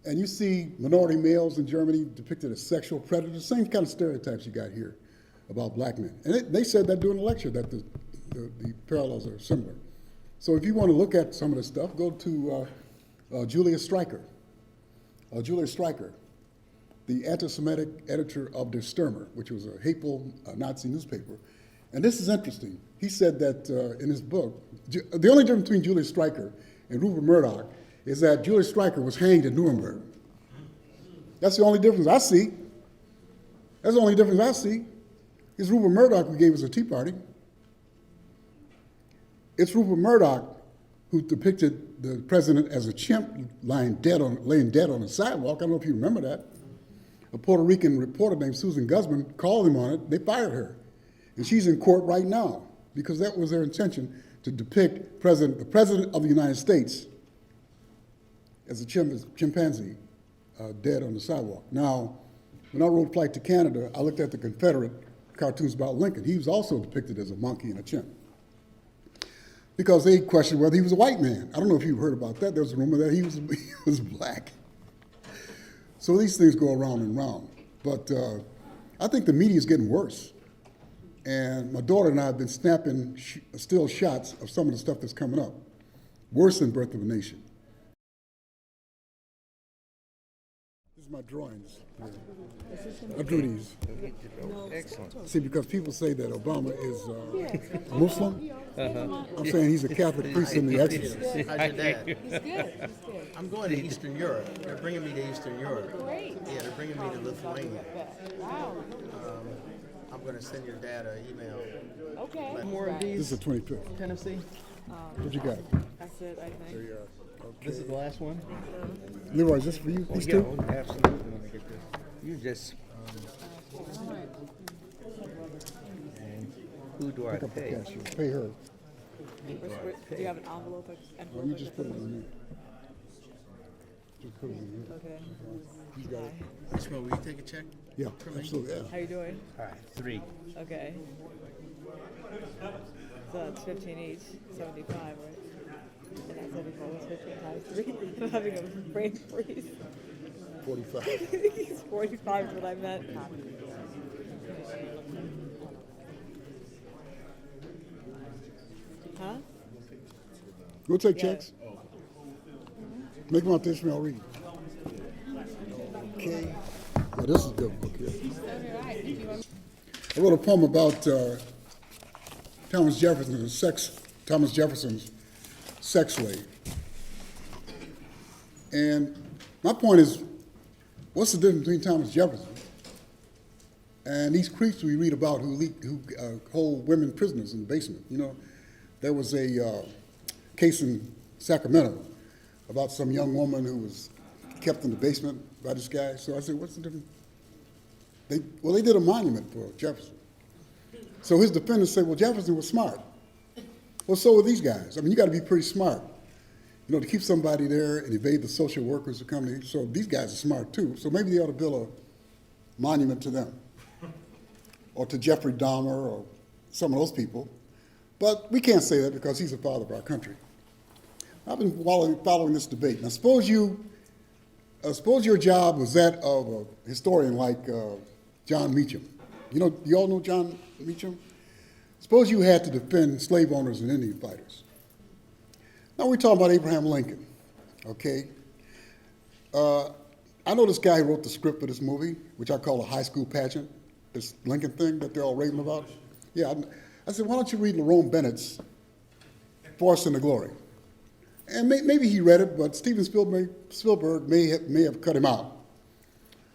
And you see minority males in Germany depicted as sexual predators, same kind of stereotypes you got here about black men. And they said that during the lecture, that the parallels are similar. So if you want to look at some of this stuff, go to Julius Streicher. Julius Streicher, the anti-Semitic editor of Der Stürmer, which was a hateful Nazi newspaper. And this is interesting. He said that in his book, the only difference between Julius Streicher and Rupert Murdoch is that Julius Streicher was hanged in Nuremberg. That's the only difference I see. That's the only difference I see. It's Rupert Murdoch who gave us a Tea Party. It's Rupert Murdoch who depicted the president as a chimp laying dead on the sidewalk. I don't know if you remember that. A Puerto Rican reporter named Susan Guzman called him on it. They fired her. And she's in court right now because that was their intention, to depict the president of the United States as a chimpanzee dead on the sidewalk. Now, when I wrote Flight to Canada, I looked at the Confederate cartoons about Lincoln. He was also depicted as a monkey and a chimp, because they questioned whether he was a white man. I don't know if you've heard about that. There was a rumor that he was black. So these things go around and round. But I think the media is getting worse. And my daughter and I have been snapping still shots of some of the stuff that's coming up. Worse than Birth of a Nation. These are my drawings. I drew these. Excellent. See, because people say that Obama is Muslim. I'm saying he's a Catholic priest in the Exorcist. How's your dad? He's good. I'm going to Eastern Europe. They're bringing me to Eastern Europe. Great. Yeah, they're bringing me to Lithuania. Wow. I'm going to send your dad an email. Okay. More of This these, is the 25th. Tennessee. What you got? That's it, I There think. you are. Okay. This is the last one. Leroy, is this for you? These Yeah, two? absolutely. Let me get this. You just. And who do I Pick up the pay? cashier. Pay her. Do you have an envelope? Well, you just put it in there. Just put it in here. Okay. You got it. Ishmael, will you take a check? Yeah, absolutely. Yeah. How you doing? All right, 3. Okay. So that's 15 each, 75, right? And that's 75, that's 15 times 3. I'm having a brain freeze. 45. He's 45 is what I meant. Huh? Go take Yeah. checks. Make them out to Ishmael Reed. Okay. Yeah, this is a good book here. I wrote a poem about Thomas Jefferson's sex slave. And my point is, what's the difference between Thomas Jefferson and these creeps we read about who hold women prisoners in the basement? You know, there was a case in Sacramento about some young woman who was kept in the basement by this guy. So I said, what's the difference? They did a monument for Jefferson. So his defendants say, well, Jefferson was smart. Well, so were these guys. I mean, you got to be pretty smart, you know, to keep somebody there and evade the social workers who come in. So these guys are smart too. So maybe they ought to build a monument to them, or to Jeffrey Dahmer, or some of those people. But we can't say that because he's the father of our country. I've been following this debate. Now, suppose your job was that of a historian like John Meacham. You all know John Meacham? Suppose you had to defend slave owners and Indian fighters. Now we're talking about Abraham Lincoln, okay? I know this guy who wrote the script for this movie, which I call a high school pageant, this Lincoln thing that they're all raving about. Yeah, I said, why don't you read Lerone Bennett's Force and the Glory? And maybe he read it, but Steven Spielberg may have cut him out.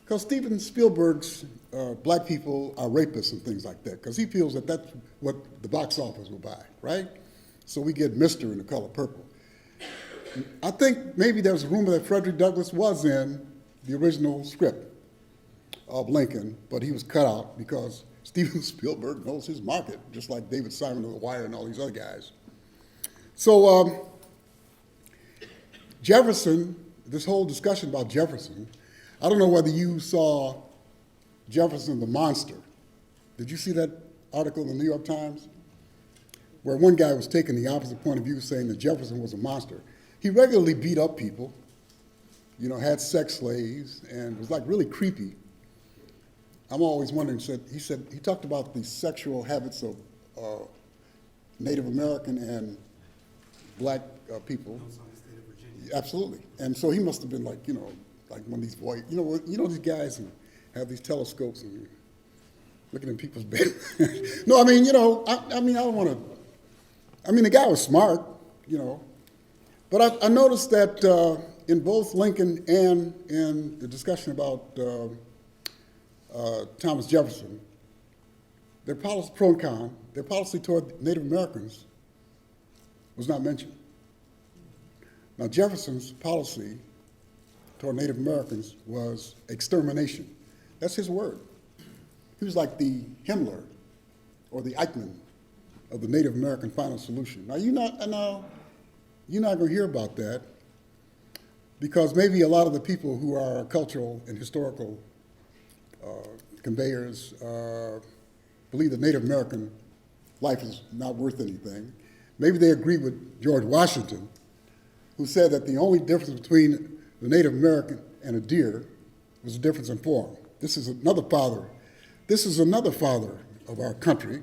Because Steven Spielberg's black people are rapists and things like that, because he feels that that's what the box office will buy, right? So we get Mr. in The Color Purple. I think maybe there was a rumor that Frederick Douglass was in the original script of Lincoln, but he was cut out because Steven Spielberg knows his market, just like David Simon of The Wire and all these other guys. So Jefferson, this whole discussion about Jefferson, I don't know whether you saw Jefferson the Monster. Did you see that article in the New York Times? Where one guy was taking the opposite point of view, saying that Jefferson was a monster. He regularly beat up people. had sex slaves, and was like really creepy. I'm always wondering, he talked about the sexual habits of Native American and black people. Absolutely. And so he must have been like one of these boys, these guys who have these telescopes and looking in people's bed. No, I don't want to, the guy was smart, but I noticed that in both Lincoln and in the discussion about Thomas Jefferson, their policy, pro and con, their policy toward Native Americans was not mentioned. Now, Jefferson's policy toward Native Americans was extermination. That's his word. He was like the Hemler or the Eichmann of the Native American final solution. Now, you're not going to hear about that because maybe a lot of the people who are cultural and historical conveyors believe that Native American life is not worth anything. Maybe they agree with George Washington, who said that the only difference between the Native American and a deer was a difference in form. This is another father of our country.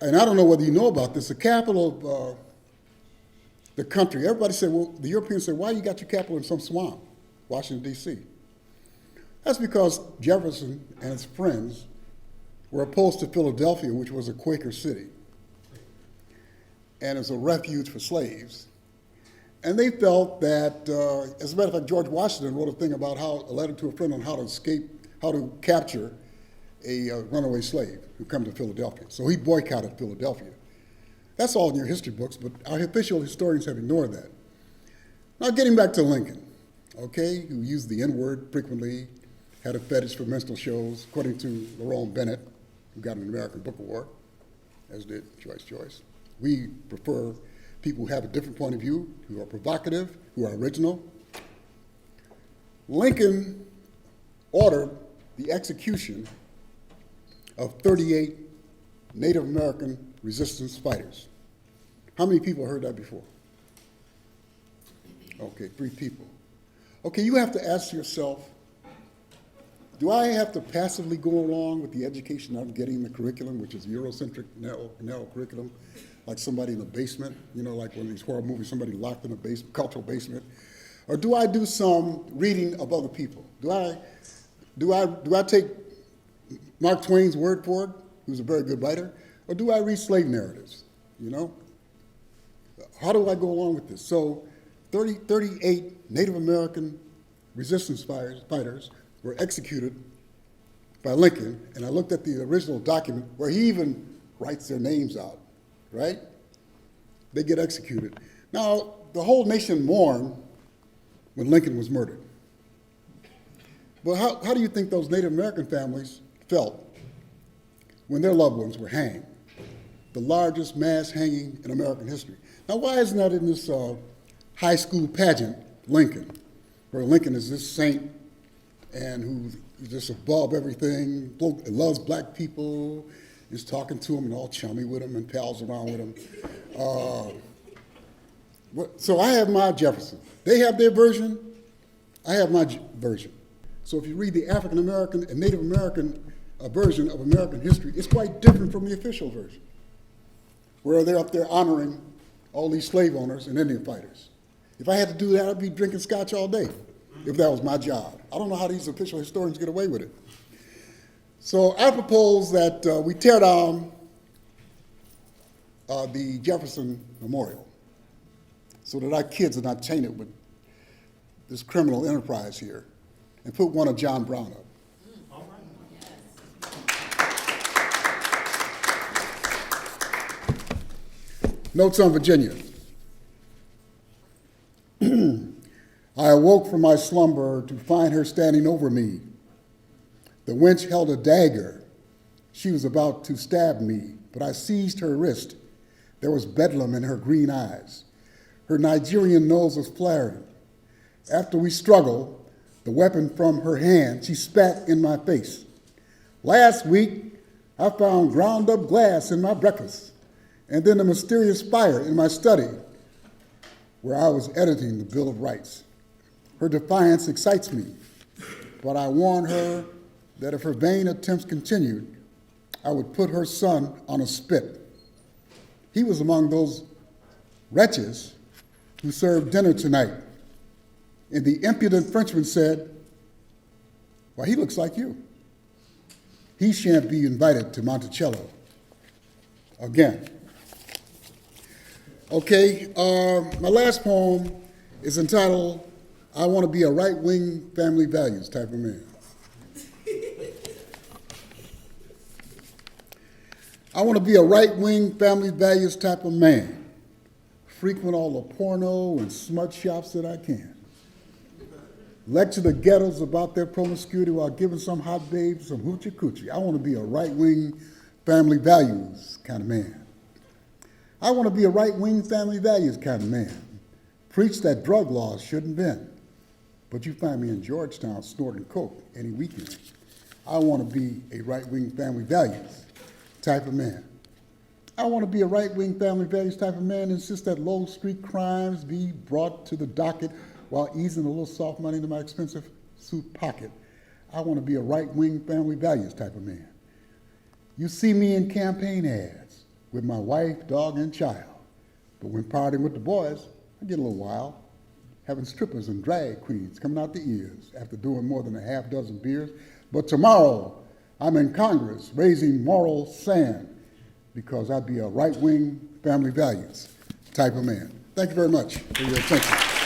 And I don't know whether you know about this, the capital of the country, everybody said, the Europeans said, why you got your capital in some swamp, Washington, D.C.? That's because Jefferson and his friends were opposed to Philadelphia, which was a Quaker city, and as a refuge for slaves. And they felt that, as a matter of fact, George Washington wrote a letter to a friend on how to capture a runaway slave who come to Philadelphia. So he boycotted Philadelphia. That's all in your history books, but our official historians have ignored that. Now, getting back to Lincoln, okay, who used the N-word frequently, had a fetish for minstrel shows, according to Lerone Bennett, who got an American Book Award, as did Joyce. We prefer people who have a different point of view, who are provocative, who are original. Lincoln ordered the execution of 38 Native American resistance fighters. How many people heard that before? Okay, 3 people. Okay, you have to ask yourself, do I have to passively go along with the education I'm getting in the curriculum, which is Eurocentric, narrow curriculum, like somebody in the basement, like one of these horror movies, somebody locked in a cultural basement? Or do I do some reading of other people? Do I take Mark Twain's word for it, who's a very good writer, or do I read slave narratives, How do I go along with this? So 38 Native American resistance fighters were executed by Lincoln, and I looked at the original document where he even writes their names out, right? They get executed. Now, the whole nation mourned when Lincoln was murdered. But how do you think those Native American families felt when their loved ones were hanged? The largest mass hanging in American history. Now, why isn't that in this high school pageant, Lincoln, where Lincoln is this saint and who's just above everything, loves black people, is talking to them and all chummy with them and pals around with them. So I have my Jefferson. They have their version. I have my version. So if you read the African American and Native American version of American history, it's quite different from the official version, where they're up there honoring all these slave owners and Indian fighters. If I had to do that, I'd be drinking scotch all day, if that was my job. I don't know how these official historians get away with it. So I propose that we tear down the Jefferson Memorial so that our kids are not tainted with this criminal enterprise here, and put one of John Brown up. Notes on Virginia. I awoke from my slumber to find her standing over me. The wench held a dagger. She was about to stab me, but I seized her wrist. There was bedlam in her green eyes. Her Nigerian nose was flaring. After we struggled, the weapon from her hand, she spat in my face. Last week, I found ground up glass in my breakfast, and then a mysterious fire in my study where I was editing the Bill of Rights. Her defiance excites me, but I warn her that if her vain attempts continued, I would put her son on a spit. He was among those wretches who served dinner tonight. And the impudent Frenchman said, "Why, he looks like you. He shan't be invited to Monticello again." Okay, my last poem is entitled, "I Want to Be a Right-Wing Family Values Type of Man." I want to be a right-wing family values type of man, frequent all the porno and smut shops that I can, lecture the ghettos about their promiscuity while giving some hot babes some hoochie coochie. I want to be a right-wing family values kind of man. I want to be a right-wing family values kind of man. Preach that drug laws shouldn't bend, but you find me in Georgetown snorting coke any weekend. I want to be a right-wing family values type of man. I want to be a right-wing family values type of man and insist that low street crimes be brought to the docket while easing a little soft money into my expensive suit pocket. I want to be a right-wing family values type of man. You see me in campaign ads with my wife, dog, and child. But when partying with the boys, I get a little wild, having strippers and drag queens coming out the ears after doing more than a half dozen beers. But tomorrow, I'm in Congress raising moral sand because I'd be a right-wing family values type of man. Thank you very much for your attention.